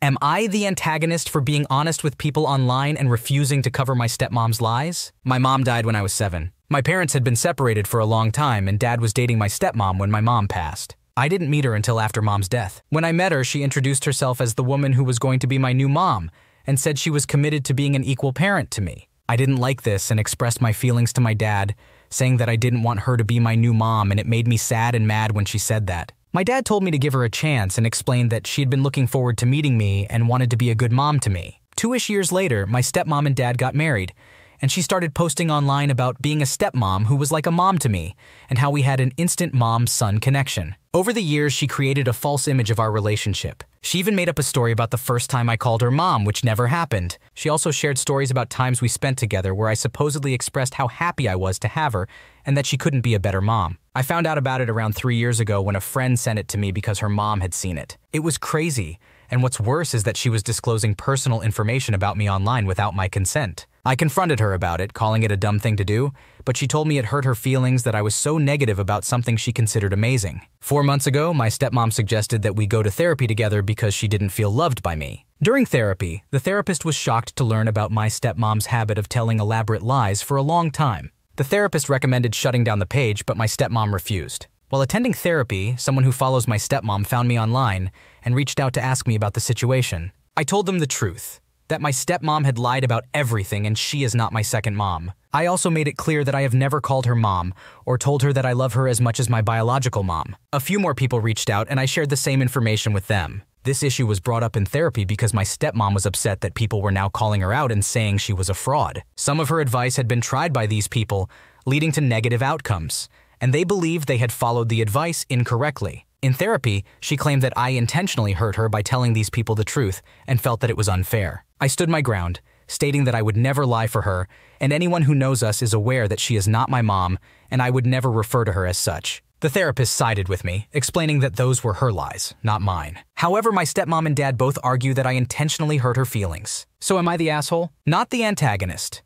Am I the antagonist for being honest with people online and refusing to cover my stepmom's lies? My mom died when I was 7. My parents had been separated for a long time, and Dad was dating my stepmom when my mom passed. I didn't meet her until after Mom's death. When I met her, she introduced herself as the woman who was going to be my new mom and said she was committed to being an equal parent to me. I didn't like this and expressed my feelings to my dad, saying that I didn't want her to be my new mom, and it made me sad and mad when she said that. My dad told me to give her a chance and explained that she had been looking forward to meeting me and wanted to be a good mom to me. 2-ish years later, my stepmom and dad got married, and she started posting online about being a stepmom who was like a mom to me and how we had an instant mom-son connection. Over the years, she created a false image of our relationship. She even made up a story about the first time I called her mom, which never happened. She also shared stories about times we spent together where I supposedly expressed how happy I was to have her and that she couldn't be a better mom. I found out about it around 3 years ago when a friend sent it to me because her mom had seen it. It was crazy, and what's worse is that she was disclosing personal information about me online without my consent. I confronted her about it, calling it a dumb thing to do, but she told me it hurt her feelings that I was so negative about something she considered amazing. 4 months ago, my stepmom suggested that we go to therapy together because she didn't feel loved by me. During therapy, the therapist was shocked to learn about my stepmom's habit of telling elaborate lies for a long time. The therapist recommended shutting down the page, but my stepmom refused. While attending therapy, someone who follows my stepmom found me online and reached out to ask me about the situation. I told them the truth, that my stepmom had lied about everything and she is not my second mom. I also made it clear that I have never called her mom or told her that I love her as much as my biological mom. A few more people reached out and I shared the same information with them. This issue was brought up in therapy because my stepmom was upset that people were now calling her out and saying she was a fraud. Some of her advice had been tried by these people, leading to negative outcomes, and they believed they had followed the advice incorrectly. In therapy, she claimed that I intentionally hurt her by telling these people the truth and felt that it was unfair. I stood my ground, stating that I would never lie for her, and anyone who knows us is aware that she is not my mom, and I would never refer to her as such. The therapist sided with me, explaining that those were her lies, not mine. However, my stepmom and dad both argue that I intentionally hurt her feelings. So am I the asshole? Not the antagonist.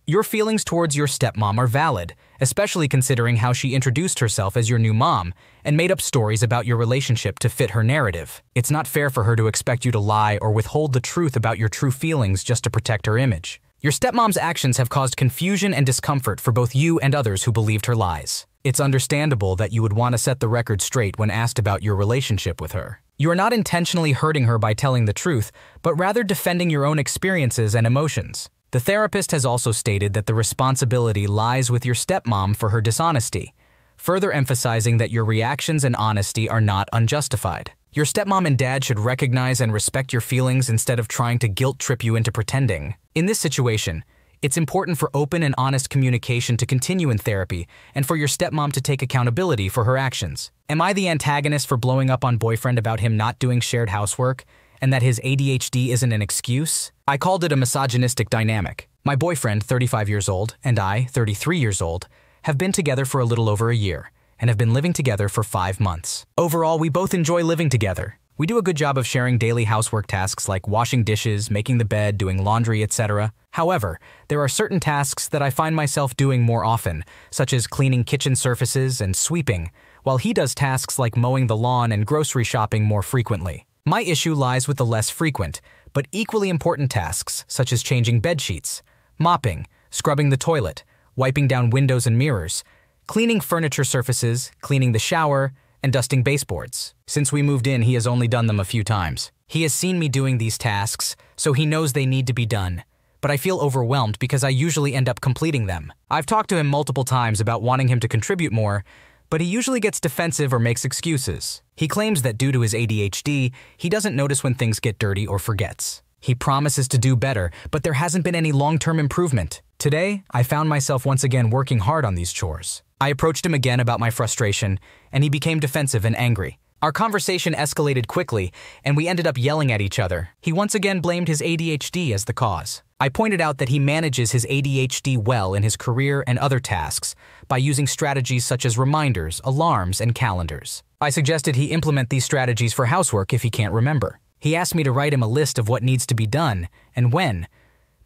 Your feelings towards your stepmom are valid, especially considering how she introduced herself as your new mom and made up stories about your relationship to fit her narrative. It's not fair for her to expect you to lie or withhold the truth about your true feelings just to protect her image. Your stepmom's actions have caused confusion and discomfort for both you and others who believed her lies. It's understandable that you would want to set the record straight when asked about your relationship with her. You are not intentionally hurting her by telling the truth, but rather defending your own experiences and emotions. The therapist has also stated that the responsibility lies with your stepmom for her dishonesty, further emphasizing that your reactions and honesty are not unjustified. Your stepmom and dad should recognize and respect your feelings instead of trying to guilt-trip you into pretending. In this situation, it's important for open and honest communication to continue in therapy and for your stepmom to take accountability for her actions. Am I the antagonist for blowing up on boyfriend about him not doing shared housework and that his ADHD isn't an excuse? I called it a misogynistic dynamic. My boyfriend, 35 years old, and I, 33 years old, have been together for a little over a year and have been living together for 5 months. Overall, we both enjoy living together. We do a good job of sharing daily housework tasks like washing dishes, making the bed, doing laundry, etc. However, there are certain tasks that I find myself doing more often, such as cleaning kitchen surfaces and sweeping, while he does tasks like mowing the lawn and grocery shopping more frequently. My issue lies with the less frequent, but equally important tasks, such as changing bed sheets, mopping, scrubbing the toilet, wiping down windows and mirrors, cleaning furniture surfaces, cleaning the shower, and dusting baseboards. Since we moved in, he has only done them a few times. He has seen me doing these tasks, so he knows they need to be done. But I feel overwhelmed because I usually end up completing them. I've talked to him multiple times about wanting him to contribute more, but he usually gets defensive or makes excuses. He claims that due to his ADHD, he doesn't notice when things get dirty or forgets. He promises to do better, but there hasn't been any long-term improvement. Today, I found myself once again working hard on these chores. I approached him again about my frustration, and he became defensive and angry. Our conversation escalated quickly, and we ended up yelling at each other. He once again blamed his ADHD as the cause. I pointed out that he manages his ADHD well in his career and other tasks by using strategies such as reminders, alarms, and calendars. I suggested he implement these strategies for housework if he can't remember. He asked me to write him a list of what needs to be done and when,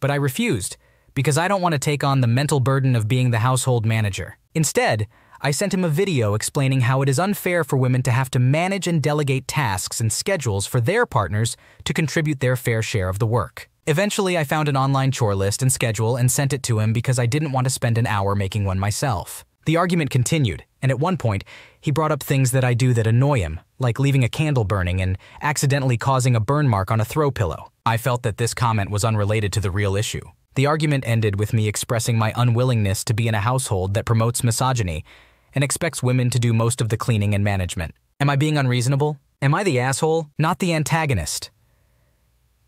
but I refused because I don't want to take on the mental burden of being the household manager. Instead, I sent him a video explaining how it is unfair for women to have to manage and delegate tasks and schedules for their partners to contribute their fair share of the work. Eventually, I found an online chore list and schedule and sent it to him because I didn't want to spend an hour making one myself. The argument continued, and at one point, he brought up things that I do that annoy him, like leaving a candle burning and accidentally causing a burn mark on a throw pillow. I felt that this comment was unrelated to the real issue. The argument ended with me expressing my unwillingness to be in a household that promotes misogyny and expects women to do most of the cleaning and management. Am I being unreasonable? Am I the asshole, not the antagonist?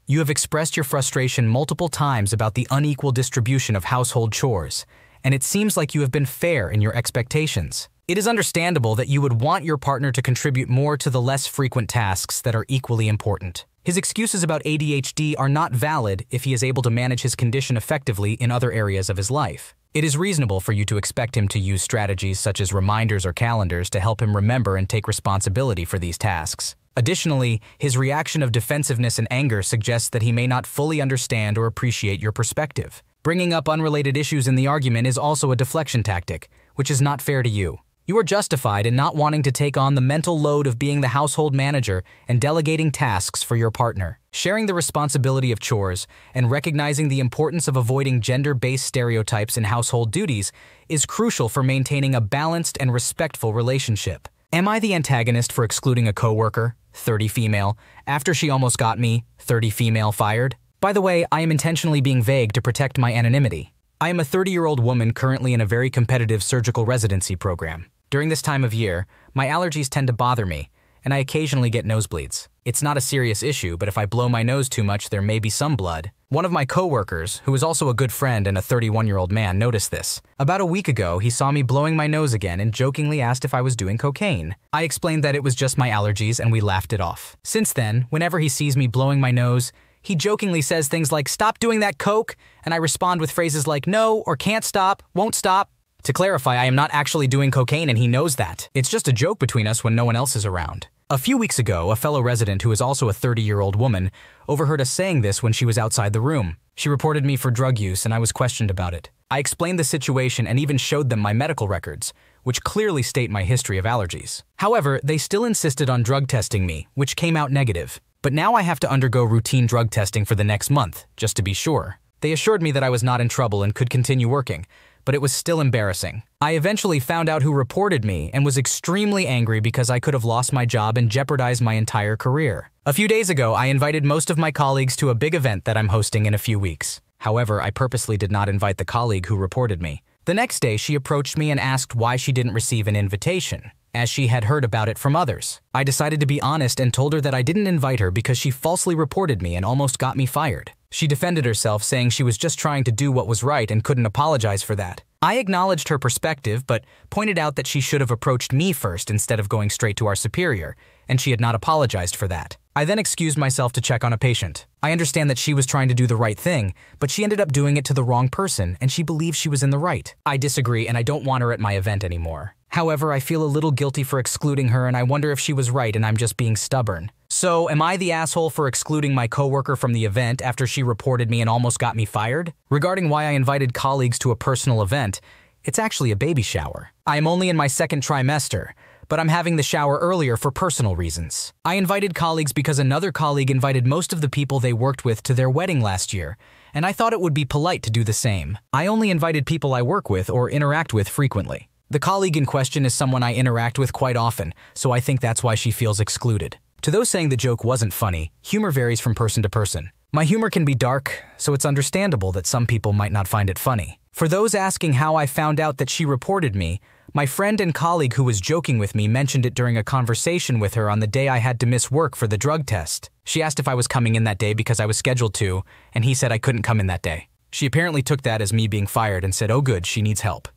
You have expressed your frustration multiple times about the unequal distribution of household chores, and it seems like you have been fair in your expectations. It is understandable that you would want your partner to contribute more to the less frequent tasks that are equally important. His excuses about ADHD are not valid if he is able to manage his condition effectively in other areas of his life. It is reasonable for you to expect him to use strategies such as reminders or calendars to help him remember and take responsibility for these tasks. Additionally, his reaction of defensiveness and anger suggests that he may not fully understand or appreciate your perspective. Bringing up unrelated issues in the argument is also a deflection tactic, which is not fair to you. You are justified in not wanting to take on the mental load of being the household manager and delegating tasks for your partner. Sharing the responsibility of chores and recognizing the importance of avoiding gender-based stereotypes in household duties is crucial for maintaining a balanced and respectful relationship. Am I the antagonist for excluding a coworker, 30 female, after she almost got me, 30 female, fired? By the way, I am intentionally being vague to protect my anonymity. I am a 30-year-old woman currently in a very competitive surgical residency program. During this time of year, my allergies tend to bother me, and I occasionally get nosebleeds. It's not a serious issue, but if I blow my nose too much, there may be some blood. One of my coworkers, who is also a good friend and a 31-year-old man, noticed this. About a week ago, he saw me blowing my nose again and jokingly asked if I was doing cocaine. I explained that it was just my allergies, and we laughed it off. Since then, whenever he sees me blowing my nose, he jokingly says things like, "Stop doing that coke," and I respond with phrases like, "No," or "Can't stop," "Won't stop." To clarify, I am not actually doing cocaine and he knows that. It's just a joke between us when no one else is around. A few weeks ago, a fellow resident who is also a 30-year-old woman overheard us saying this when she was outside the room. She reported me for drug use and I was questioned about it. I explained the situation and even showed them my medical records, which clearly state my history of allergies. However, they still insisted on drug testing me, which came out negative. But now I have to undergo routine drug testing for the next month, just to be sure. They assured me that I was not in trouble and could continue working, but it was still embarrassing. I eventually found out who reported me and was extremely angry because I could have lost my job and jeopardized my entire career. A few days ago, I invited most of my colleagues to a big event that I'm hosting in a few weeks. However, I purposely did not invite the colleague who reported me. The next day, she approached me and asked why she didn't receive an invitation, as she had heard about it from others. I decided to be honest and told her that I didn't invite her because she falsely reported me and almost got me fired. She defended herself, saying she was just trying to do what was right and couldn't apologize for that. I acknowledged her perspective, but pointed out that she should have approached me first instead of going straight to our superior, and she had not apologized for that. I then excused myself to check on a patient. I understand that she was trying to do the right thing, but she ended up doing it to the wrong person, and she believes she was in the right. I disagree, and I don't want her at my event anymore. However, I feel a little guilty for excluding her, and I wonder if she was right and I'm just being stubborn. So, am I the asshole for excluding my coworker from the event after she reported me and almost got me fired? Regarding why I invited colleagues to a personal event, it's actually a baby shower. I am only in my second trimester, but I'm having the shower earlier for personal reasons. I invited colleagues because another colleague invited most of the people they worked with to their wedding last year, and I thought it would be polite to do the same. I only invited people I work with or interact with frequently. The colleague in question is someone I interact with quite often, so I think that's why she feels excluded. To those saying the joke wasn't funny, humor varies from person to person. My humor can be dark, so it's understandable that some people might not find it funny. For those asking how I found out that she reported me, my friend and colleague who was joking with me mentioned it during a conversation with her on the day I had to miss work for the drug test. She asked if I was coming in that day because I was scheduled to, and he said I couldn't come in that day. She apparently took that as me being fired and said, "Oh good, she needs help."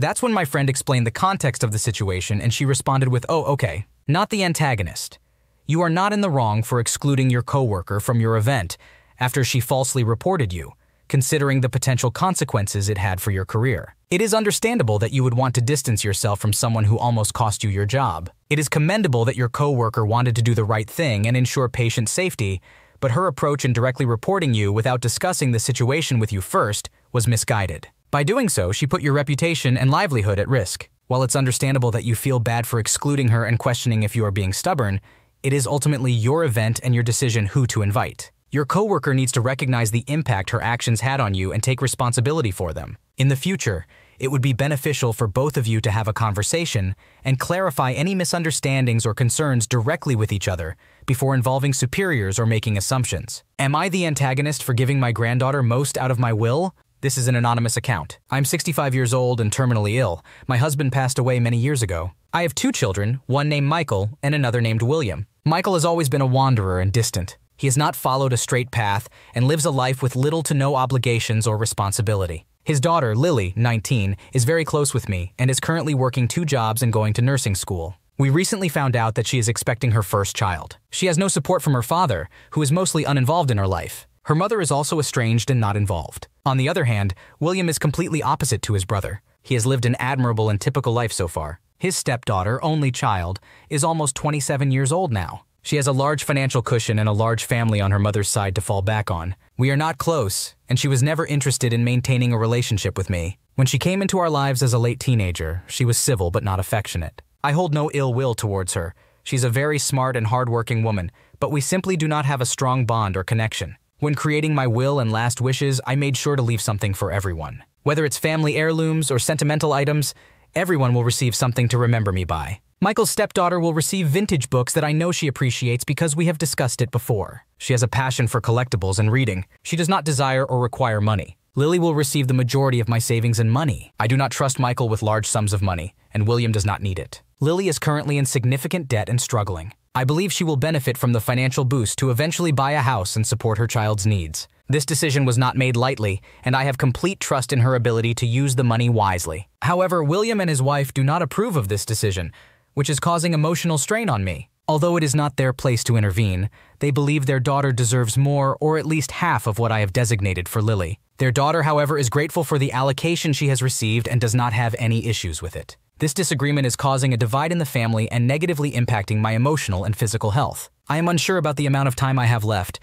That's when my friend explained the context of the situation and she responded with, "Oh, okay, not the antagonist. You are not in the wrong for excluding your coworker from your event after she falsely reported you, considering the potential consequences it had for your career. It is understandable that you would want to distance yourself from someone who almost cost you your job. It is commendable that your coworker wanted to do the right thing and ensure patient safety, but her approach in directly reporting you without discussing the situation with you first was misguided. By doing so, she put your reputation and livelihood at risk. While it's understandable that you feel bad for excluding her and questioning if you are being stubborn, it is ultimately your event and your decision who to invite. Your coworker needs to recognize the impact her actions had on you and take responsibility for them. In the future, it would be beneficial for both of you to have a conversation and clarify any misunderstandings or concerns directly with each other before involving superiors or making assumptions. Am I the antagonist for giving my granddaughter most out of my will? This is an anonymous account. I'm 65 years old and terminally ill. My husband passed away many years ago. I have 2 children, one named Michael and another named William. Michael has always been a wanderer and distant. He has not followed a straight path and lives a life with little to no obligations or responsibility. His daughter, Lily, 19, is very close with me and is currently working 2 jobs and going to nursing school. We recently found out that she is expecting her first child. She has no support from her father, who is mostly uninvolved in her life. Her mother is also estranged and not involved. On the other hand, William is completely opposite to his brother. He has lived an admirable and typical life so far. His stepdaughter, only child, is almost 27 years old now. She has a large financial cushion and a large family on her mother's side to fall back on. We are not close, and she was never interested in maintaining a relationship with me. When she came into our lives as a late teenager, she was civil but not affectionate. I hold no ill will towards her. She's a very smart and hardworking woman, but we simply do not have a strong bond or connection. When creating my will and last wishes, I made sure to leave something for everyone. Whether it's family heirlooms or sentimental items, everyone will receive something to remember me by. Michael's stepdaughter will receive vintage books that I know she appreciates because we have discussed it before. She has a passion for collectibles and reading. She does not desire or require money. Lily will receive the majority of my savings and money. I do not trust Michael with large sums of money, and William does not need it. Lily is currently in significant debt and struggling. I believe she will benefit from the financial boost to eventually buy a house and support her child's needs. This decision was not made lightly, and I have complete trust in her ability to use the money wisely. However, William and his wife do not approve of this decision, which is causing emotional strain on me. Although it is not their place to intervene, they believe their daughter deserves more or at least half of what I have designated for Lily. Their daughter, however, is grateful for the allocation she has received and does not have any issues with it. This disagreement is causing a divide in the family and negatively impacting my emotional and physical health. I am unsure about the amount of time I have left,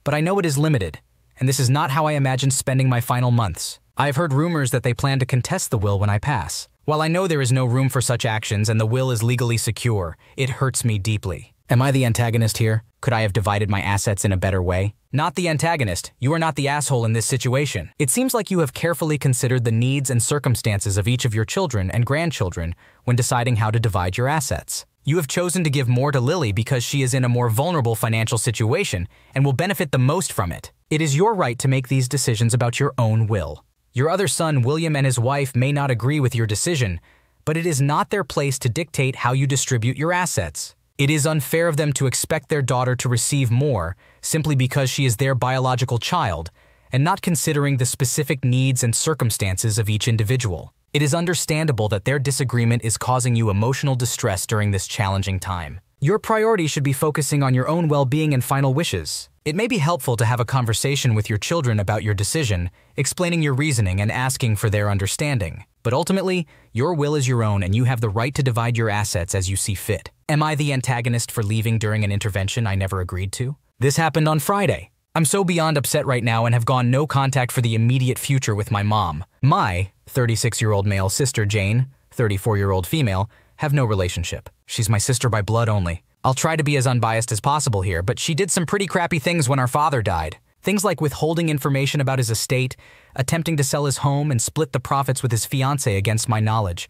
but I know it is limited, and this is not how I imagine spending my final months. I have heard rumors that they plan to contest the will when I pass. While I know there is no room for such actions and the will is legally secure, it hurts me deeply. Am I the antagonist here? Could I have divided my assets in a better way? Not the antagonist. You are not the asshole in this situation. It seems like you have carefully considered the needs and circumstances of each of your children and grandchildren when deciding how to divide your assets. You have chosen to give more to Lily because she is in a more vulnerable financial situation and will benefit the most from it. It is your right to make these decisions about your own will. Your other son, William, and his wife may not agree with your decision, but it is not their place to dictate how you distribute your assets. It is unfair of them to expect their daughter to receive more simply because she is their biological child and not considering the specific needs and circumstances of each individual. It is understandable that their disagreement is causing you emotional distress during this challenging time. Your priority should be focusing on your own well-being and final wishes. It may be helpful to have a conversation with your children about your decision, explaining your reasoning and asking for their understanding. But ultimately, your will is your own and you have the right to divide your assets as you see fit. Am I the antagonist for leaving during an intervention I never agreed to? This happened on Friday. I'm so beyond upset right now and have gone no contact for the immediate future with my mom. My 36-year-old male sister, Jane, 34-year-old female, have no relationship. She's my sister by blood only. I'll try to be as unbiased as possible here, but she did some pretty crappy things when our father died. Things like withholding information about his estate, attempting to sell his home and split the profits with his fiancée against my knowledge,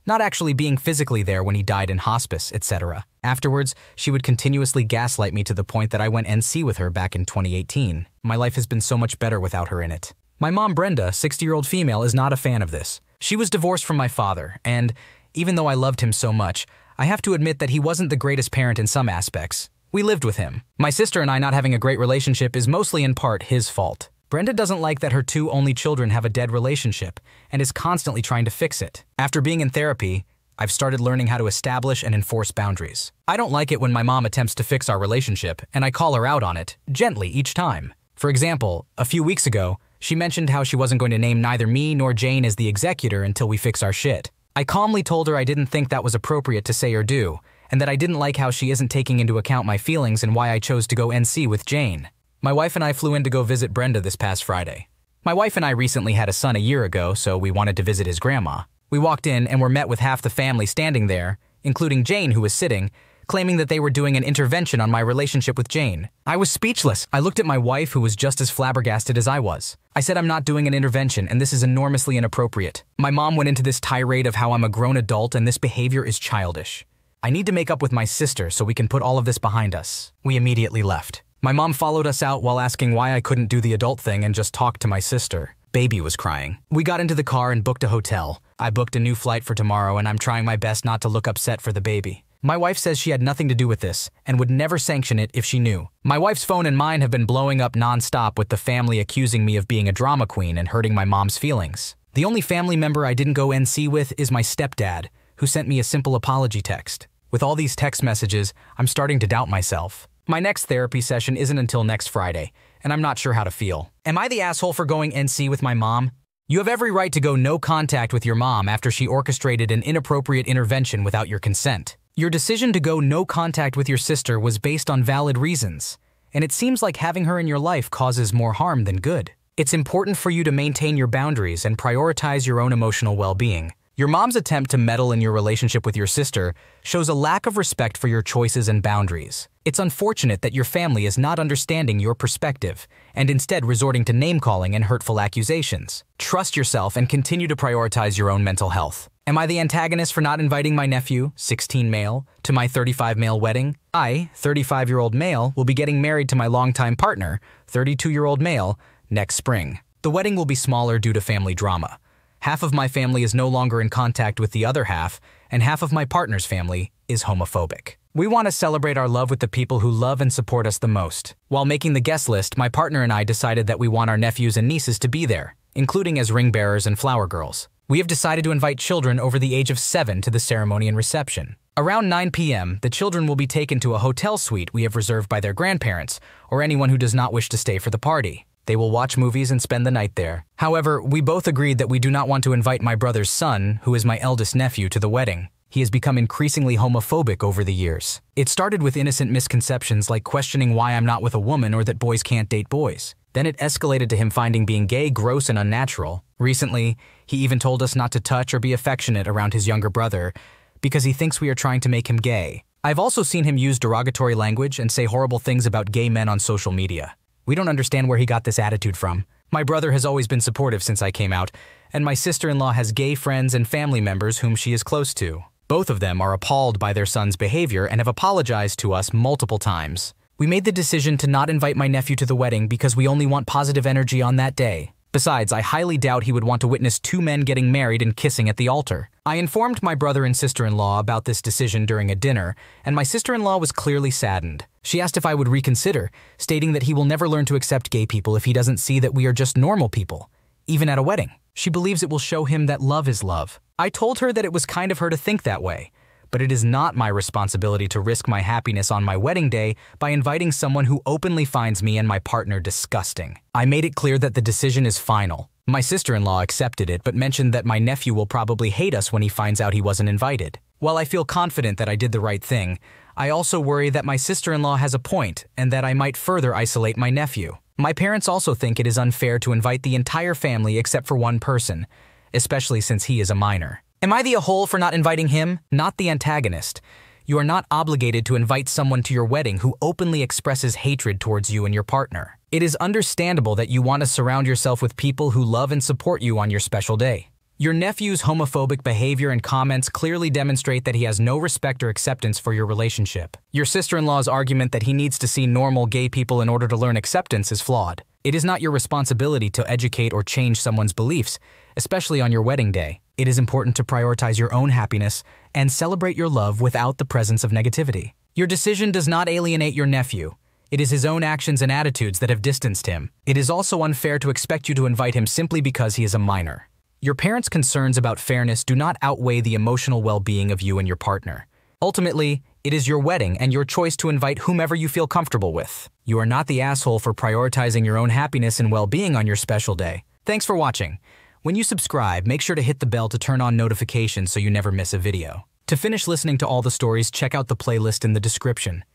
not actually being physically there when he died in hospice, etc. Afterwards, she would continuously gaslight me to the point that I went NC with her back in 2018. My life has been so much better without her in it. My mom, Brenda, 60-year-old female, is not a fan of this. She was divorced from my father, and even though I loved him so much, I have to admit that he wasn't the greatest parent in some aspects. We lived with him. My sister and I not having a great relationship is mostly in part his fault. Brenda doesn't like that her 2 only children have a dead relationship and is constantly trying to fix it. After being in therapy, I've started learning how to establish and enforce boundaries. I don't like it when my mom attempts to fix our relationship, and I call her out on it, gently each time. For example, a few weeks ago, she mentioned how she wasn't going to name neither me nor Jane as the executor until we fix our shit. I calmly told her I didn't think that was appropriate to say or do, and that I didn't like how she isn't taking into account my feelings and why I chose to go NC with Jane. My wife and I flew in to go visit Brenda this past Friday. My wife and I recently had a son a year ago, so we wanted to visit his grandma. We walked in and were met with half the family standing there, including Jane, who was sitting, claiming that they were doing an intervention on my relationship with Jane. I was speechless. I looked at my wife, who was just as flabbergasted as I was. I said I'm not doing an intervention and this is enormously inappropriate. My mom went into this tirade of how I'm a grown adult and this behavior is childish. I need to make up with my sister so we can put all of this behind us. We immediately left. My mom followed us out while asking why I couldn't do the adult thing and just talk to my sister. Baby was crying. We got into the car and booked a hotel. I booked a new flight for tomorrow and I'm trying my best not to look upset for the baby. My wife says she had nothing to do with this and would never sanction it if she knew. My wife's phone and mine have been blowing up non-stop with the family accusing me of being a drama queen and hurting my mom's feelings. The only family member I didn't go NC with is my stepdad, who sent me a simple apology text. With all these text messages, I'm starting to doubt myself. My next therapy session isn't until next Friday, and I'm not sure how to feel. Am I the asshole for going NC with my mom? You have every right to go no contact with your mom after she orchestrated an inappropriate intervention without your consent. Your decision to go no contact with your sister was based on valid reasons, and it seems like having her in your life causes more harm than good. It's important for you to maintain your boundaries and prioritize your own emotional well-being. Your mom's attempt to meddle in your relationship with your sister shows a lack of respect for your choices and boundaries. It's unfortunate that your family is not understanding your perspective and instead resorting to name-calling and hurtful accusations. Trust yourself and continue to prioritize your own mental health. Am I the antagonist for not inviting my nephew, 16 male, to my 35 male wedding? I, 35-year-old male, will be getting married to my longtime partner, 32-year-old male, next spring. The wedding will be smaller due to family drama. Half of my family is no longer in contact with the other half, and half of my partner's family is homophobic. We want to celebrate our love with the people who love and support us the most. While making the guest list, my partner and I decided that we want our nephews and nieces to be there, including as ring bearers and flower girls. We have decided to invite children over the age of 7 to the ceremony and reception. Around 9 p.m., the children will be taken to a hotel suite we have reserved by their grandparents or anyone who does not wish to stay for the party. They will watch movies and spend the night there. However, we both agreed that we do not want to invite my brother's son, who is my eldest nephew, to the wedding. He has become increasingly homophobic over the years. It started with innocent misconceptions like questioning why I'm not with a woman or that boys can't date boys. Then it escalated to him finding being gay gross and unnatural. Recently, he even told us not to touch or be affectionate around his younger brother because he thinks we are trying to make him gay. I've also seen him use derogatory language and say horrible things about gay men on social media. We don't understand where he got this attitude from. My brother has always been supportive since I came out, and my sister-in-law has gay friends and family members whom she is close to. Both of them are appalled by their son's behavior and have apologized to us multiple times. We made the decision to not invite my nephew to the wedding because we only want positive energy on that day. Besides, I highly doubt he would want to witness 2 men getting married and kissing at the altar. I informed my brother and sister-in-law about this decision during a dinner, and my sister-in-law was clearly saddened. She asked if I would reconsider, stating that he will never learn to accept gay people if he doesn't see that we are just normal people, even at a wedding. She believes it will show him that love is love. I told her that it was kind of her to think that way, but it is not my responsibility to risk my happiness on my wedding day by inviting someone who openly finds me and my partner disgusting. I made it clear that the decision is final. My sister-in-law accepted it but mentioned that my nephew will probably hate us when he finds out he wasn't invited. While I feel confident that I did the right thing, I also worry that my sister-in-law has a point and that I might further isolate my nephew. My parents also think it is unfair to invite the entire family except for one person, especially since he is a minor. Am I the a-hole for not inviting him? Not the antagonist. You are not obligated to invite someone to your wedding who openly expresses hatred towards you and your partner. It is understandable that you want to surround yourself with people who love and support you on your special day. Your nephew's homophobic behavior and comments clearly demonstrate that he has no respect or acceptance for your relationship. Your sister-in-law's argument that he needs to see normal gay people in order to learn acceptance is flawed. It is not your responsibility to educate or change someone's beliefs, especially on your wedding day. It is important to prioritize your own happiness and celebrate your love without the presence of negativity. Your decision does not alienate your nephew. It is his own actions and attitudes that have distanced him. It is also unfair to expect you to invite him simply because he is a minor. Your parents' concerns about fairness do not outweigh the emotional well-being of you and your partner. Ultimately, it is your wedding and your choice to invite whomever you feel comfortable with. You are not the asshole for prioritizing your own happiness and well-being on your special day. Thanks for watching. When you subscribe, make sure to hit the bell to turn on notifications so you never miss a video. To finish listening to all the stories, check out the playlist in the description.